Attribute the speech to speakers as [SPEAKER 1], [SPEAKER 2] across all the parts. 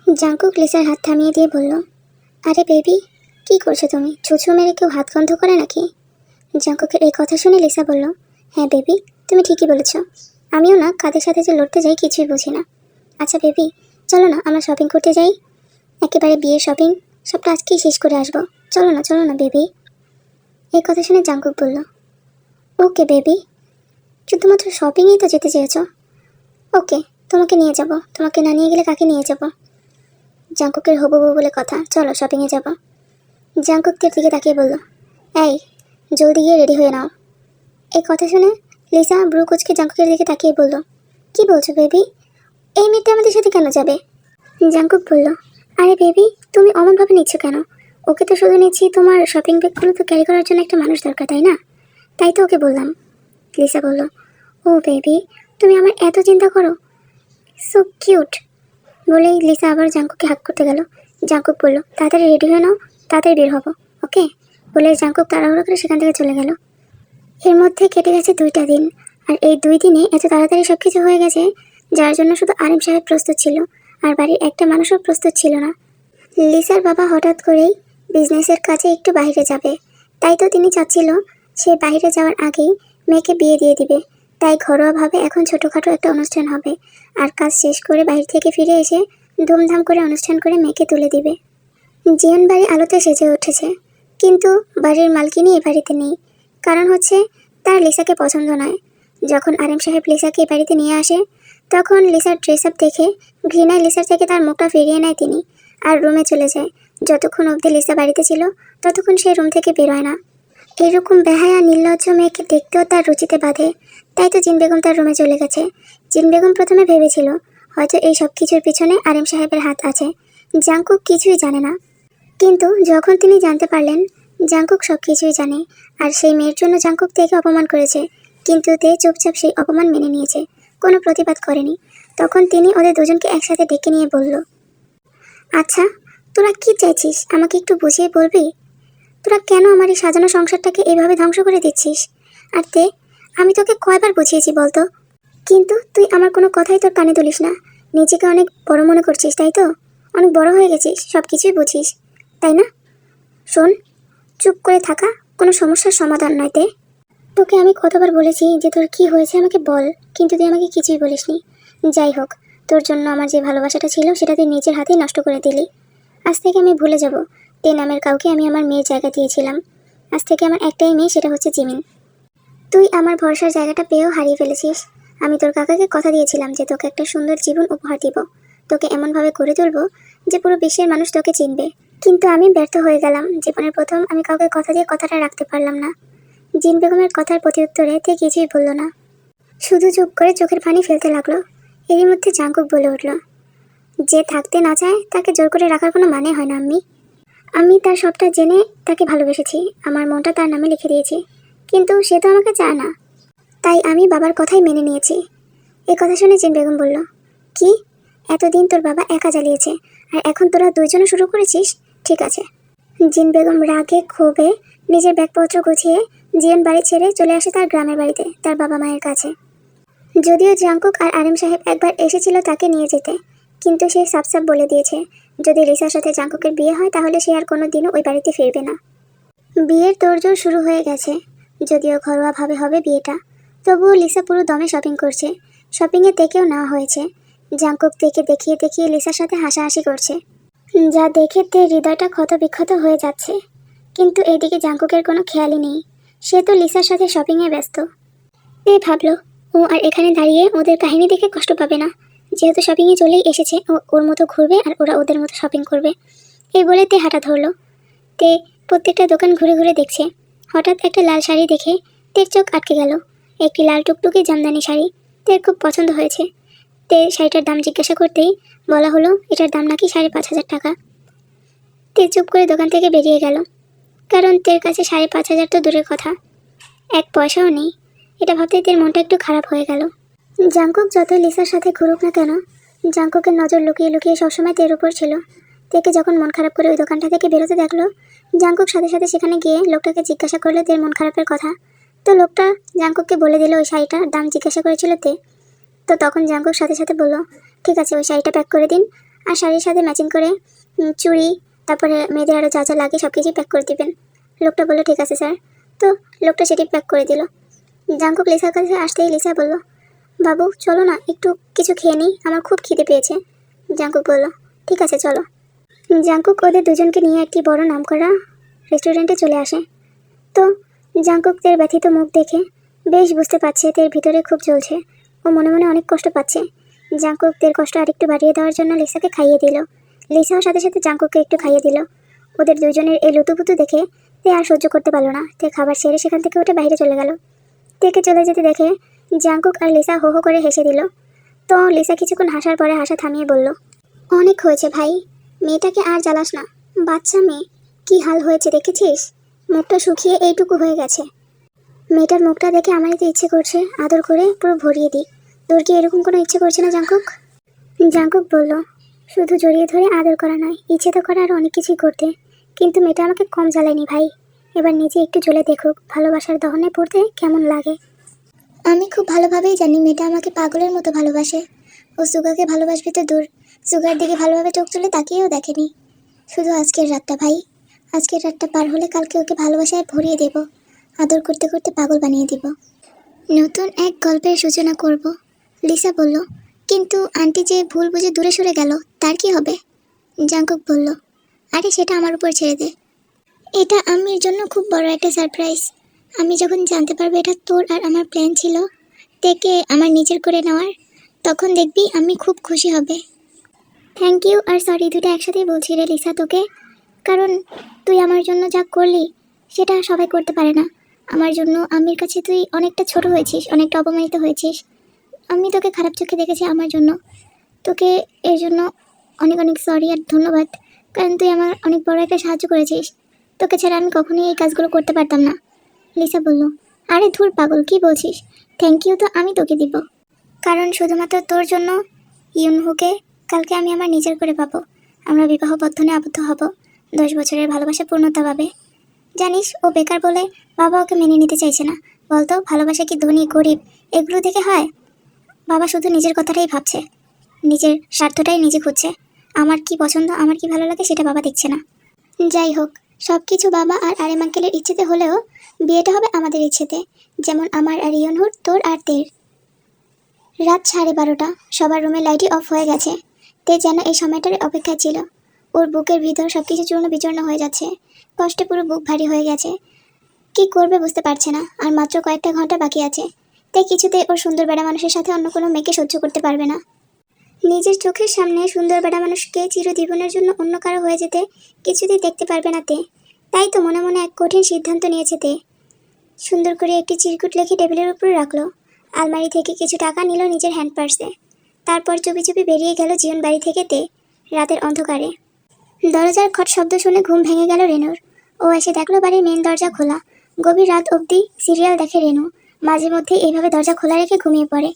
[SPEAKER 1] Jungkook লিসার হাত থামিয়ে দিয়ে বলল, আরে বেবি, কি করছো তুমি? ছুঁচু মেরে কেউ হাত গন্ধ করে নাকি? জাঙ্কুকের এই কথা শুনে লিসা বলল, হ্যাঁ বেবি, তুমি ঠিকই বলেছ। আমিও না কাদের সাথে যে লড়তে যাই কিছুই বুঝি না। আচ্ছা বেবি, চলো না আমরা শপিং করতে যাই। একেবারে বিয়ের শপিং, সবটা আজকেই শেষ করে আসবো। চলো না বেবি। এই কথা শুনে জাঙ্কুক বলল, ওকে বেবি, শুধুমাত্র শপিংয়েই তো যেতে চেয়েছ। ওকে, তোমাকে নিয়ে যাব। তোমাকে না নিয়ে গেলে কাকে নিয়ে যাব? জাঙ্কুকের হবু বউ বলে কথা, চলো শপিংয়ে যাব। জাঙ্কুকের দিকে তাকিয়ে বলল, এই জলদি গিয়ে রেডি হয়ে নাও। এই কথা শুনে লিসা ব্রু কুচকে জাঙ্কুকের দিকে তাকিয়ে বলল, কি বলছো বেবি? এই মেয়েটা আমাদের সাথে কেন যাবে? জাঙ্কুক বলল, আরে বেবি, তুমি অমনভাবে নিচ্ছ কেন? ওকে তো শুধু নিচ্ছি, তোমার শপিং ব্যাগগুলো তো ক্যারি করার জন্য একটা মানুষ দরকার, তাই না? তাই তো ওকে বললাম। লিসা বলল, ও বেবি, তুমি আমার এত চিন্তা করো, সো কিউট। বলেই লিসা আবার জাঙ্কুককে হাক করতে গেল। জাঙ্কুক বলল, তাড়াতাড়ি রেডি হয়ে নাও, তাড়াতাড়ি বের হবো, ওকে? বলে জাঙ্কুক তাড়াহুড়ো করে সেখান থেকে চলে গেল। এর মধ্যে কেটে গেছে 2টা দিন, আর এই 2 দিনে এত তাড়াতাড়ি সব কিছু হয়ে গেছে, যার জন্য শুধু আরিম সাহেব প্রস্তুত ছিল, আর বাড়ির একটা মানুষও প্রস্তুত ছিল না। লিসার বাবা হঠাৎ করেই বিজনেসের কাজে একটু বাইরে যাবে, তাই তো তিনি চাচ্ছিল সে বাইরে যাওয়ার আগেই মেয়েকে বিয়ে দিয়ে দিবে। তাই ঘরোয়াভাবে এখন ছোটোখাটো একটা অনুষ্ঠান হবে, আর কাজ শেষ করে বাইরে থেকে ফিরে এসে ধুমধাম করে অনুষ্ঠান করে মেয়েকে তুলে দিবে। জিয়ন বাড়ি আলোতে সেজে উঠেছে, কিন্তু বাড়ির মালকিনি এ বাড়িতে নেই। কারণ হচ্ছে তার লিসাকে পছন্দ নয়। যখন আরিম সাহেব লিসাকে এই বাড়িতে নিয়ে আসে, তখন লিসার ড্রেস আপ দেখে ঘৃণায় লিসার থেকে তার মুখটা ফিরিয়ে নেয় তিনি, আর রুমে চলে যায়। যতক্ষণ অবধি লিসা বাড়িতে ছিল ততক্ষণ সে রুম থেকে বেরোয় না। এরকম বেহায়া নির্লজ্জ মেয়েকে দেখতেও তার রুচিতে বাঁধে, তাই তো জিন বেগম তার রুমে চলে গেছে। জিন বেগম প্রথমে ভেবেছিল হয়তো এই সব কিছুর পিছনে আরিম সাহেবের হাত আছে, জাঙ্কুক কিছুই জানে না। কিন্তু যখন তিনি জানতে পারলেন জাঙ্কুক সব কিছুই জানে, আর সেই মেয়ের জন্য জাঙ্কুক তাকে অপমান করেছে, কিন্তু তে চুপচাপ সেই অপমান মেনে নিয়েছে, কোনো প্রতিবাদ করেনি, তখন তিনি ওদের দুজনকে একসাথে ডেকে নিয়ে বলল, আচ্ছা তোরা কি চাইছিস আমাকে একটু বুঝিয়ে বলবি? তোরা কেন আমার এই সাজানো সংসারটাকে এইভাবে ধ্বংস করে দিচ্ছিস? আর তে, আমি তোকে কয়বার বুঝিয়েছি বলতো, কিন্তু তুই আমার কোনো কথাই তোর কানে তুলিস না। নিজেকে অনেক বড় মনে করছিস, তাই তো? অনেক বড় হয়ে গেছিস, সব কিছুই বুঝিস, তাই না? শোন, চুপ করে থাকা কোনো সমস্যার সমাধান নয় তে। তোকে আমি কতবার বলেছি যে তোর কি হয়েছে আমাকে বল, কিন্তু তুই আমাকে কিছুই বলিসনি। যাই হোক, তোর জন্য আমার যে ভালোবাসাটা ছিল সেটা তুই নিজের হাতেই নষ্ট করে দিলি। আজ থেকে আমি ভুলে যাব তে নামের কাউকে আমি আমার মেয়ের জায়গা দিয়েছিলাম। আজ থেকে আমার একটাই মেয়ে, সেটা হচ্ছে জিমিন। তুই আমার ভরসার জায়গাটা পেয়েও হারিয়ে ফেলেছিস। আমি তোর কাকাকে কথা দিয়েছিলাম যে তোকে একটা সুন্দর জীবন উপহার দিব, তোকে এমনভাবে গড়ে তুলব যে পুরো বিশ্বের মানুষ তোকে চিনবে। কিন্তু আমি ব্যর্থ হয়ে গেলাম। জীবনের প্রথম আমি কাউকে কথা দিয়ে কথাটা রাখতে পারলাম না। জিন বেগমের কথার প্রত্যুত্তরে তে কিছুই বলল না, শুধু চুপ করে চোখের পানি ফেলতে লাগলো। এরই মধ্যে জাঙ্কুক বলে উঠল, যে থাকতে না চায় তাকে জোর করে রাখার কোনো মানে হয় না আম্মি। আমি তার সবটা জেনে তাকে ভালোবেসেছি, আমার মনটা তার নামে লিখে দিয়েছি, কিন্তু সে তো আমাকে চায় না, তাই আমি বাবার কথাই মেনে নিয়েছি। এই কথা শুনে জিন বেগম বলল, কি, এতদিন তোর বাবা একা জ্বালিয়েছে, আর এখন তোরা দুইজনে শুরু করেছিস? ঠিক আছে। জিন বেগম রাগে ক্ষোভে নিজের ব্যাগপত্র গুছিয়ে জিয়ন বাড়ি ছেড়ে চলে আসে তার গ্রামের বাড়িতে, তার বাবা মায়ের কাছে। যদিও জাঙ্কুক আর আরিম সাহেব একবার এসেছিল তাকে নিয়ে যেতে, কিন্তু সে সাফ সাফ বলে দিয়েছে যদি লিসার সাথে জাঙ্কুকের বিয়ে হয় তাহলে সে আর কোনো দিনও ওই বাড়িতে ফিরবে না। বিয়ের তোড়জোড় শুরু হয়ে গেছে, যদিও ঘরোয়াভাবে হবে বিয়েটা, তবুও লিসা পুরো দমে শপিং করছে। শপিংয়ে তেকেও নেওয়া হয়েছে। জাঙ্কুক তেকে দেখিয়ে দেখিয়ে লিসার সাথে হাসাহাসি করছে, যা দেখে তে হৃদয়টা ক্ষতবিক্ষত হয়ে যাচ্ছে। কিন্তু এইদিকে জাঙ্কুকের কোনো খেয়ালই নেই, সে তো লিসার সাথে শপিংয়ে ব্যস্ত। তে ভাবলো ও আর এখানে দাঁড়িয়ে ওদের কাহিনী দেখে কষ্ট পাবে না, যেহেতু শপিংয়ে চলেই এসেছে, ও ওর মতো ঘুরবে আর ওরা ওদের মতো শপিং করবে। এই বলে তে হাঁটা ধরলো। তে প্রত্যেকটা দোকান ঘুরে ঘুরে দেখছে। হঠাৎ একটা লাল শাড়ি দেখে তের চোখ আটকে গেল। একটি লাল টুকটুকি জামদানি শাড়ি তের খুব পছন্দ হয়েছে। তে শাড়িটার দাম জিজ্ঞাসা করতেই বলা হলো এটার দাম নাকি 5,500 টাকা। তে চুপ করে দোকান থেকে বেরিয়ে গেল, কারণ তের কাছে 5,500 তো দূরের কথা, 1 পয়সাও নেই। এটা ভাবতে তের মনটা একটু খারাপ হয়ে গেল। জাঙ্কুক যতই লিসার সাথে ঘুরুক না কেন, জাঙ্কুকের নজর লুকিয়ে লুকিয়ে সবসময় তের উপর ছিল। তেকে যখন মন খারাপ করে ওই দোকানটা থেকে বেরোতে দেখলো, জাঙ্কুক সাথে সাথে সেখানে গিয়ে লোকটাকে জিজ্ঞাসা করলো তের মন খারাপের কথা। তো লোকটা জাঙ্কুককে বলে দিল ওই শাড়িটার দাম জিজ্ঞাসা করেছিল তে। তো তখন জাঙ্কুক সাথে সাথে বলল, ঠিক আছে ওই শাড়িটা প্যাক করে দিন, আর শাড়ির সাথে ম্যাচিং করে চুড়ি, তারপরে মেয়েদের আরও যা যা লাগে সব কিছুই প্যাক করে দিবেন। লোকটা বললো ঠিক আছে স্যার। তো লোকটা সেটি প্যাক করে দিল। জাঙ্কুক লিসার কাছে আসতেই লিসা বলল, বাবু চলো না একটু কিছু খেয়ে নিই, আমার খুব খিদে পেয়েছে। জাঙ্কুক বলল, ঠিক আছে চলো। জাঙ্কুক ওদের দুজনকে নিয়ে একটি বড় নামকরা রেস্টুরেন্টে চলে আসে। তো জাঙ্কুকদের ব্যথিত মুখ দেখে বেশ বুঝতে পারছে এদের ভিতরে খুব জ্বলছে। ও মনে মনে অনেক কষ্ট পাচ্ছে। জাঙ্কুকদের কষ্ট আরেকটু বাড়িয়ে দেওয়ার জন্য লিসাকে খাইয়ে দিল। লিসাও সাথে সাথে জাঙ্কুককে একটু খাইয়ে দিল। ওদের দুজনের এই লুতুপুতু দেখে তে আর সহ্য করতে পারলো না। তে খাবার সেরে সেখান থেকে উঠে বাইরে চলে গেল। তেকে চলে যেতে দেখে জাঙ্কুক আর লিসা হো হো করে হেসে দিল। তো লিসা কিছুক্ষণ হাসার পরে হাসা থামিয়ে বলল, অনেক হয়েছে ভাই, মেয়েটাকে আর জ্বালাস না। বাচ্চা মেয়ে, কি হাল হয়েছে দেখেছিস? মুখটা শুকিয়ে এইটুকু হয়ে গেছে। মেয়েটার মুখটা দেখে আমারই তো ইচ্ছে করছে আদর করে পুরো ভরিয়ে দিই। তোর কি এরকম কোনো ইচ্ছে করছে না জাঙ্কুক? জাঙ্কুক বলল, শুধু জড়িয়ে ধরে আদর করা নয়, ইচ্ছে তো করা আর অনেক কিছুই করতে, কিন্তু মেয়েটা আমাকে কম জ্বালায়নি ভাই। এবার নিজে একটু জ্বলে দেখুক ভালোবাসার দহনে পড়তে কেমন লাগে। আমি খুব ভালোভাবেই জানি মেয়েটা আমাকে পাগলের মতো ভালোবাসে। ও সুগাকে ভালোবাসবে তো দূর, সুগার দিকে ভালোভাবে চোখ তুলে তাকিয়েও দেখেনি। শুধু আজকের রাতটা ভাই, আজকের রাতটা পার হলে কালকে ওকে ভালোবাসায় ভরিয়ে দেব, আদর করতে করতে পাগল বানিয়ে দিব। নতুন এক গল্পের সূচনা করব। লিসা বলল, কিন্তু আন্টি যে ভুল বুঝে দূরে সরে গেল, তার কি হবে? জাঙ্কুক বলল, আরে সেটা আমার উপর ছেড়ে দে। এটা আম্মির জন্য খুব বড় একটা সারপ্রাইজ। আমি যখন জানতে পারবো এটা তোর আর আমার প্ল্যান ছিল তেকে আমার নিজের করে নেওয়ার, তখন দেখবি আমি খুব খুশি হবে। থ্যাংক ইউ আর সরি দুটো একসাথেই বলছি রে লিসা তোকে, কারণ তুই আমার জন্য যা করলি সেটা সবাই করতে পারে না। আমার জন্য আম্মির কাছে তুই অনেকটা ছোট হয়েছিস, অনেকটা অপমানিত হয়েছিস। আমি তোকে খারাপ চোখে দেখেছি আমার জন্য। তোকে এর জন্য অনেক অনেক সরি আর ধন্যবাদ, কারণ তুই আমার অনেক বড় একটা সাহায্য করেছিস। তোকে ছাড়া আমি কখনোই এই কাজগুলো করতে পারতাম না। লিসা বলল, আরে ধুর পাগল, কি বলছিস? থ্যাংক ইউ তো আমি তোকে দিব, কারণ শুধুমাত্র তোর জন্য ইউনহুকে কালকে আমি আমার নিজের করে পাবো। আমরা বিবাহ বন্ধনে আবদ্ধ হব, 10 বছরের ভালোবাসা পূর্ণতা পাবে। জানিস ও বেকার বলে বাবা ওকে মেনে নিতে চাইছে না। বলতো ভালোবাসা কি ধনী গরিব এগুলো দেখে হয়? বাবা শুধু নিজের কথাটাই ভাবছে, নিজের স্বার্থটাই নিজে খুঁজছে। আমার কি পছন্দ, আমার কি ভালো লাগে সেটা বাবা দেখছে না। যাই হোক, সব কিছু বাবা আর আরেম আঙ্কেলের ইচ্ছেতে হলেও বিয়েটা হবে আমাদের ইচ্ছেতে, যেমন আমার আর ইয়নহুর, তোর আর তের। রাত 12:30, সবার রুমে লাইটই অফ হয়ে গেছে। তে যেন এই সময়টার অপেক্ষায় ছিল। ওর বুকের ভিতর সব কিছু চূর্ণ বিচূর্ণ হয়ে যাচ্ছে, কষ্টে পুরো বুক ভারী হয়ে গেছে। কি করবে বুঝতে পারছে না, আর মাত্র কয়েকটা ঘন্টা বাকি আছে। তাই কিছুতে ওর সুন্দর বেড়া মানুষের সাথে অন্য কোনো মেয়েকে সহ্য করতে পারবে না। নিজের চোখের সামনে সুন্দর বেড়া মানুষকে চিরজীবনের জন্য অন্য কারো হয়ে যেতে কিছুতেই দেখতে পারবে না তে। তাই তো মনে মনে এক কঠিন সিদ্ধান্ত নিয়েছে তে। সুন্দর করে একটি চিরকুট লিখে টেবিলের উপরে রাখলো। আলমারি থেকে কিছু টাকা নিল নিজের হ্যান্ড পার্সে। তারপর চুপি চুপি বেরিয়ে গেল জীবন বাড়ি থেকে তে, রাতের অন্ধকারে। দরজার খট শব্দ শুনে ঘুম ভেঙে গেল রেনুর। ও এসে দেখলো বাড়ির মেন দরজা খোলা। গভীর রাত অবধি সিরিয়াল দেখে রেনু, মাঝে মধ্যে এইভাবে দরজা খোলা রেখে ঘুমিয়ে পড়ে।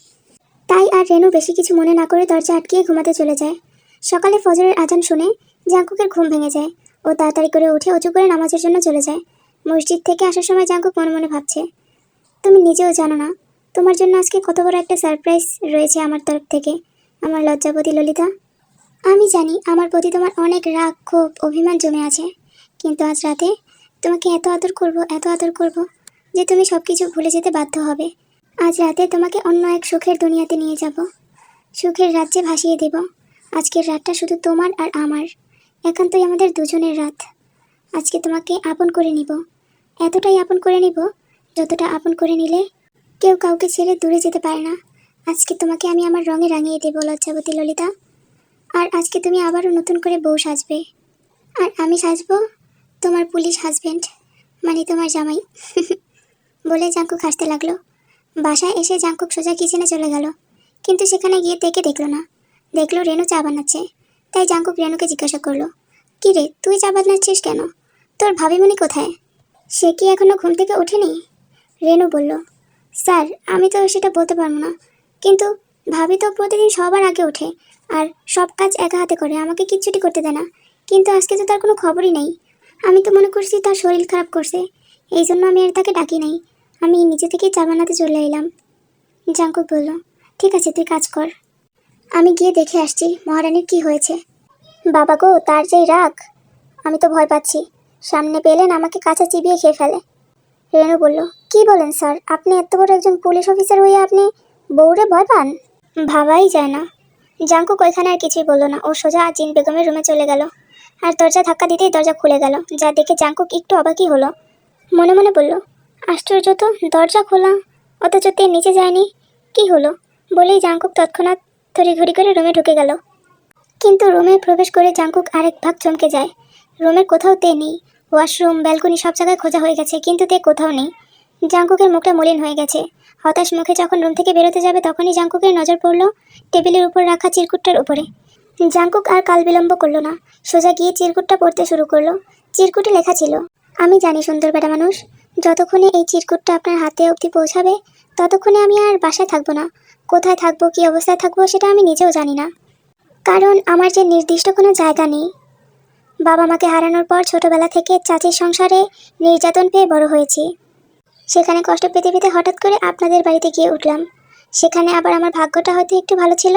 [SPEAKER 1] তাই আর রেনু বেশি কিছু মনে না করে দরজা আটকিয়ে ঘুমাতে চলে যায়। সকালে ফজরের আজান শুনে জাঙ্কুকের ঘুম ভেঙে যায়। ও তাড়াতাড়ি করে উঠে অজু করে নামাজের জন্য চলে যায়। মসজিদ থেকে আসার সময় জাঙ্কুক মনে মনে ভাবছে, তুমি নিজেও জানো না তোমার জন্য আজকে কত বড় একটা সারপ্রাইজ রয়েছে আমার তরফ থেকে, আমার লজ্জাবতী ললিতা। আমি জানি আমার প্রতি তোমার অনেক রাগ, ক্ষোভ, অভিমান জমে আছে, কিন্তু আজ রাতে তোমাকে এত আদর করব, এত আদর করব যে তুমি সব কিছু ভুলে যেতে বাধ্য হবে। আজ রাতে তোমাকে অন্য এক সুখের দুনিয়াতে নিয়ে যাব, সুখের রাজ্যে ভাসিয়ে দেব। আজকের রাতটা শুধু তোমার আর আমার, একান্তই আমাদের দুজনের রাত। আজকে তোমাকে আপন করে নিব, এতটাই আপন করে নিব যতটা আপন করে নিলে কেউ কাউকে ছেড়ে দূরে যেতে পারে না। আজকে তোমাকে আমি আমার রঙে রাঙিয়ে দেব লজ্জাবতী ললিতা। আর আজকে তুমি আবারও নতুন করে বউ সাজবে, আর আমি সাজবো তোমার পুলিশ হাজবেন্ড, মানে তোমার জামাই। বলে জাঙ্কুক হাসতে লাগলো। বাসায় এসে জাঙ্কুক সোজা কিচেনে চলে গেল, কিন্তু সেখানে গিয়ে তেকে দেখলো না। দেখলো রেনু চা বানাচ্ছে। তাই জাঙ্কুক রেনুকে জিজ্ঞাসা করলো, কি রে তুই চা বানাচ্ছিস কেন? তোর ভাবিমণি কোথায়? সে কি এখনো ঘুম থেকে ওঠেনি? রেনু বলল, স্যার আমি তো সেটা বলতে পারবো না, কিন্তু ভাবি তো প্রতিদিন সবার আগে ওঠে আর সব কাজ একা হাতে করে, আমাকে কিচ্ছুটি করতে দেয় না। কিন্তু আজকে তো তার কোনো খবরই নেই। আমি তো মনে করছি তার শরীর খারাপ করছে, এই জন্য আমি আর তাকে ডাকি নাই, আমি নিজে থেকেই চা বানাতে চলে এলাম। জাঙ্কুক বলল, ঠিক আছে তুই কাজ কর, আমি গিয়ে দেখে আসছি মহারানীর কি হয়েছে। বাবা গো, তার যেই রাগ! আমি তো ভয় পাচ্ছি। সামনে পেলেন আমাকে কাছে চিবিয়ে খেয়ে ফেলে। রেনু বলল, কি বলেন স্যার, আপনি এত বড় একজন পুলিশ অফিসার হয়ে আপনি বউরে ভয় পান? ভাবাই যায় না। জাঙ্কুক ওইখানে আর কিছুই বলল না, ও সোজা জিন বেগমের রুমে চলে গেল। আর দরজা ধাক্কা দিতেই দরজা খুলে গেল, যা দেখে জাঙ্কুক একটু অবাকই হলো। মনে মনে বলল, আশ্চর্য তো, দরজা খোলা অথচ তে নিচে যায়নি, কি হলো? বলেই জাঙ্কুক তৎক্ষণাৎ তড়িঘড়ি করে রুমে ঢুকে গেল। কিন্তু রুমে প্রবেশ করে জাঙ্কুক আরেক ভাগ চমকে যায়। রুমের কোথাও তে নেই। ওয়াশরুম, ব্যালকনি সব জায়গায় খোঁজা হয়ে গেছে, কিন্তু তে কোথাও নেই। জাঙ্কুকের মুখটা মলিন হয়ে গেছে। হতাশ মুখে যখন রুম থেকে বেরোতে যাবে তখনই জাঙ্কুকের নজর পড়ল টেবিলের উপর রাখা চিরকুটটার উপরে। জাঙ্কুক আর কাল বিলম্ব করলো না, সোজা গিয়ে চিরকুটটা পড়তে শুরু করলো। চিরকুটে লেখা ছিল, আমি জানি সুন্দর বেটা মানুষ, যতক্ষণে এই চিরকুটটা আপনার হাতে অবধি পৌঁছাবে ততক্ষণে আমি আর বাসায় থাকবো না। কোথায় থাকবো, কী অবস্থায় থাকবো সেটা আমি নিজেও জানি না, কারণ আমার যে নির্দিষ্ট কোনো জায়গা নেই। বাবা মাকে হারানোর পর ছোটবেলা থেকে চাচির সংসারে নির্যাতন পেয়ে বড় হয়েছি। সেখানে কষ্ট পেতে পেতে হঠাৎ করে আপনাদের বাড়িতে গিয়ে উঠলাম। সেখানে আবার আমার ভাগ্যটা হয়তো একটু ভালো ছিল,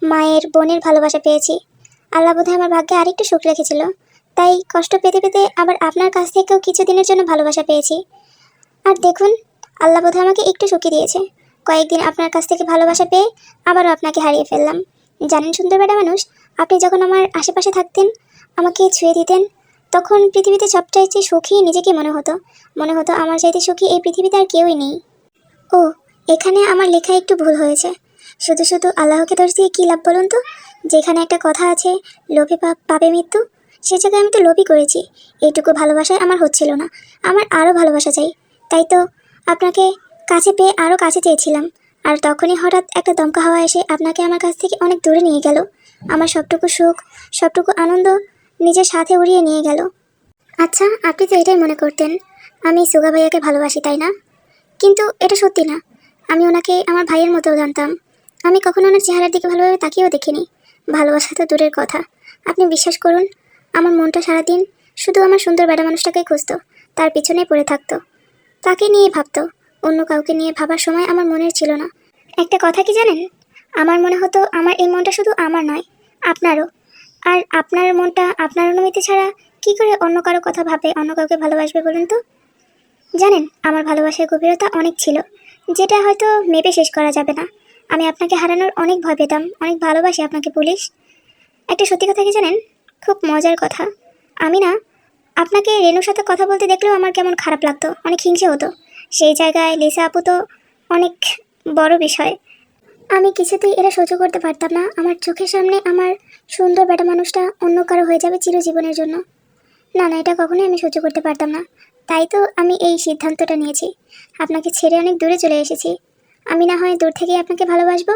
[SPEAKER 1] মায়ের বোনের ভালোবাসা পেয়েছি। আল্লাহ বোধহয় আমার ভাগ্যে আরেকটু সুখ রেখেছিল, তাই কষ্ট পেতে পেতে আবার আপনার কাছ থেকেও কিছুদিনের জন্য ভালোবাসা পেয়েছি। আর দেখুন, আল্লাহ বোধহয় আমাকে একটু সুখী দিয়েছে। কয়েকদিন আপনার কাছ থেকে ভালোবাসা পেয়ে আবারও আপনাকে হারিয়ে ফেললাম। জানেন সুন্দর বেটা মানুষ, আপনি যখন আমার আশেপাশে থাকতেন, আমাকে ছুঁয়ে দিতেন, তখন পৃথিবীতে সবচাইতে সুখী নিজেকে মনে হতো আমার চাইতে সুখী এই পৃথিবীতে আর কেউই নেই। ও, এখানে আমার লেখা একটু ভুল হয়েছে। শুধু শুধু আল্লাহকে দোষ দিয়ে কী লাভ বলুন তো? যেখানে একটা কথা আছে, লোভে পাপ পাপে মৃত্যু, সে জায়গায় আমি তো লোভই করেছি। এইটুকু ভালোবাসায় আমার হচ্ছিল না, আমার আরও ভালোবাসা চাই। তাই তো আপনাকে কাছে পেয়ে আরও কাছে চেয়েছিলাম। আর তখনই হঠাৎ একটা দমকা হাওয়া এসে আপনাকে আমার কাছ থেকে অনেক দূরে নিয়ে গেল। আমার সবটুকু সুখ, সবটুকু আনন্দ নিজের সাথে উড়িয়ে নিয়ে গেল। আচ্ছা, আপনি তো এটাই মনে করতেন আমি সুগা ভাইয়াকে ভালোবাসি, তাই না? কিন্তু এটা সত্যি না। আমি ওনাকে আমার ভাইয়ের মতো জানতাম। আমি কখনো ওনার চেহারার দিকে ভালোভাবে তাকিয়েও দেখিনি। ভালোবাসা তো দূরের কথা, আপনি বিশ্বাস করুন, আমার মনটা সারাদিন শুধু আমার সুন্দর বেটা মানুষটাকেই খুঁজতো, তার পিছনেই পড়ে থাকতো, তাকে নিয়ে ভাবতো। অন্য কাউকে নিয়ে ভাবার সময় আমার মনের ছিল না। একটা কথা কি জানেন, আমার মনে হতো আমার এই মনটা শুধু আমার নয়, আপনারও। আর আপনার মনটা আপনার অনুমতি ছাড়া কী করে অন্য কারো কথা ভাবে, অন্য কাউকে ভালোবাসবে বলুন তো? জানেন, আমার ভালোবাসার গভীরতা অনেক ছিল, যেটা হয়তো মেপে শেষ করা যাবে না। আমি আপনাকে হারানোর অনেক ভয় পেতাম, অনেক ভালোবাসি আপনাকে পুলিশ। একটা সত্যি কথা কি জানেন, খুব মজার কথা, আমি না আপনাকে রেনুর সাথে কথা বলতে দেখলেও আমার কেমন খারাপ লাগতো, অনেক হিংসে হতো। সেই জায়গায় লিসা আপু তো অনেক বড় বিষয়। আমি কিছুতেই এটা সহ্য করতে পারতাম না, আমার চোখের সামনে আমার সুন্দর বেটা মানুষটা অন্য কারো হয়ে যাবে চিরজীবনের জন্য। না না, এটা কখনোই আমি সহ্য করতে পারতাম না। তাই তো আমি এই সিদ্ধান্তটা নিয়েছি, আপনাকে ছেড়ে অনেক দূরে চলে এসেছি। আমি না হয় দূর থেকেই আপনাকে ভালোবাসবো,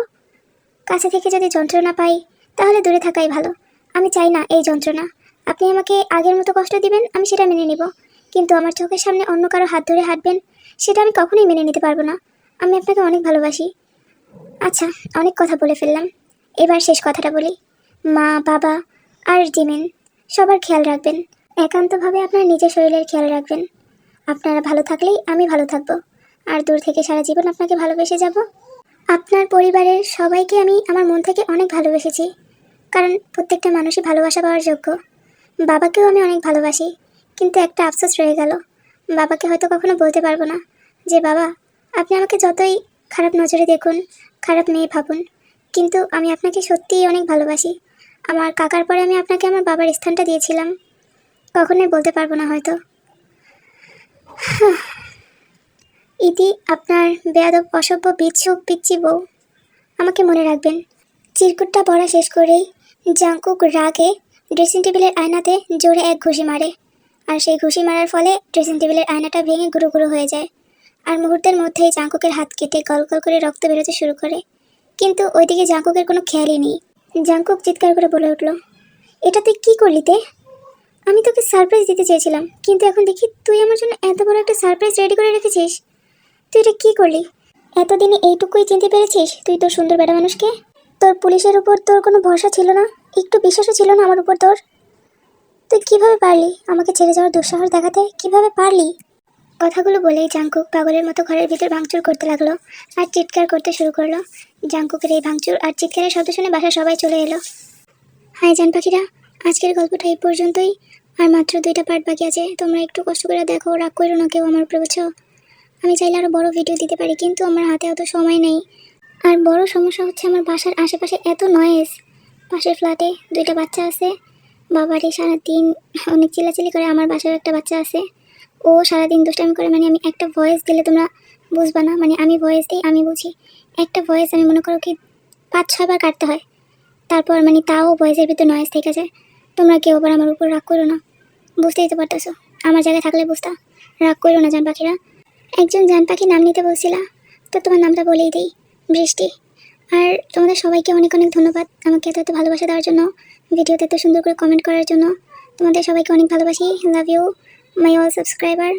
[SPEAKER 1] কাছে থেকে যদি যন্ত্রণা পাই তাহলে দূরে থাকাই ভালো। আমি চাই না এই যন্ত্রণা। আপনি আমাকে আগের মতো কষ্ট দিবেন, আমি সেটা মেনে নিব, কিন্তু আমার চোখের সামনে অন্য কারো হাত ধরে হাঁটবেন, সেটা আমি কখনোই মেনে নিতে পারবো না। আমি আপনাকে অনেক ভালোবাসি। আচ্ছা, অনেক কথা বলে ফেললাম, এবার শেষ কথাটা বলি। মা, বাবা আর জিমিন সবার খেয়াল রাখবেন। একান্তভাবে আপনার নিজের শরীরের খেয়াল রাখবেন। আপনারা ভালো থাকলেই আমি ভালো থাকবো, আর দূর থেকে সারা জীবন আপনাকে ভালোবেসে যাব। আপনার পরিবারের সবাইকে আমি আমার মন থেকে অনেক ভালোবেসেছি, কারণ প্রত্যেকটা মানুষই ভালোবাসা পাওয়ার যোগ্য। বাবাকেও আমি অনেক ভালোবাসি, কিন্তু একটা আফসোস রয়ে গেল। বাবাকে হয়তো কখনো বলতে পারবো না যে বাবা, আপনি আমাকে যতই খারাপ নজরে দেখুন, খারাপ মেয়ে ভাবুন, কিন্তু আমি আপনাকে সত্যিই অনেক ভালোবাসি। আমার কাকার পরে আমি আপনাকে আমার বাবার স্থানটা দিয়েছিলাম, কখনোই বলতে পারবো না হয়তো। ইতি আপনার বেয়াদব, অসভ্য, বিচ্ছুক, পিচ্ছি বউ। আমাকে মনে রাখবেন। চিরকুটটা পড়া শেষ করেই জাঙ্কুক রাগে ড্রেসিং টেবিলের আয়নাতে জোরে এক ঘুষি মারে, আর সেই ঘুষি মারার ফলে ড্রেসিং টেবিলের আয়নাটা ভেঙে গুঁড়ো গুঁড়ো হয়ে যায়। আর মুহূর্তের মধ্যেই জাঙ্কুকের হাত কেটে গল গল করে রক্ত বেরোতে শুরু করে। কিন্তু ওইদিকে জাঙ্কুকের কোনো খেয়ালই নেই। জাঙ্কুক চিৎকার করে বলে উঠল, এটা তুই কী করলি তে? আমি তোকে সারপ্রাইজ দিতে চেয়েছিলাম, কিন্তু এখন দেখি তুই আমার জন্য এত বড় একটা সারপ্রাইজ রেডি করে রেখেছিস। তুই এটা কী করলি? এতদিনে এইটুকুই চিনতে পেরেছিস তুই তোর সুন্দর বেটা মানুষকে? তোর পুলিশের উপর তোর কোনো ভরসা ছিল না, একটু বিশ্বাসও ছিল না আমার উপর তোর? তুই কিভাবে পারলি আমাকে ছেড়ে যাওয়ার দুঃসাহস দেখাতে? কিভাবে পারলি? কথাগুলো বলেই জাঙ্কুক পাগলের মতো ঘরের ভিতর ভাঙচুর করতে লাগলো আর চিৎকার করতে শুরু করলো। জাঙ্কুকের এই ভাঙচুর আর চিৎকারের শব্দ শুনে বাসার সবাই চলে এলো। হাই জান পাখিরা, আজকের গল্পটা এই পর্যন্তই। আর মাত্র 2টা পার্ট বাকি আছে, তোমরা একটু কষ্ট করে দেখো, রাগ করো না কেউ আমার উপরে, বুঝছো? আমি চাইলে আরও বড় ভিডিও দিতে পারি, কিন্তু আমার হাতে অত সময় নেই। আর বড় সমস্যা হচ্ছে আমার বাসার আশেপাশে এত নয়েজ। পাশের ফ্ল্যাটে 2টা বাচ্চা আছে, বাবারে সারাদিন অনেক চিল্লাচিল্লি করে। আমার বাসার একটা বাচ্চা আছে, ও সারাদিন দুষ্টামি করে। মানে আমি একটা ভয়েস দিলে তোমরা বুঝবা না, মানে আমি ভয়েস দিই, আমি বুঝি। একটা ভয়েস আমি মনে করো কি 5-6 বার কাটতে হয়, তারপর মানে তাও ভয়েসের ভিতরে নয়েজ থেকে যায়। তোমরা কেউ আবার আমার উপর রাগ করো না, বুঝতেই তো পারতেছো, আমার জায়গায় থাকলে বুঝতা। রাগ করো না জান পাখিরা। একজন জান পাখি নাম নিতে বলছিলা, তো তোমার নামটা বলেই দিই, বৃষ্টি। আর তোমাদের সবাইকে অনেক অনেক ধন্যবাদ আমাকে এত এত ভালোবাসা দেওয়ার জন্য, ভিডিওতে এত সুন্দর করে কমেন্ট করার জন্য। তোমাদের সবাইকে অনেক ভালোবাসি, love you my all subscriber.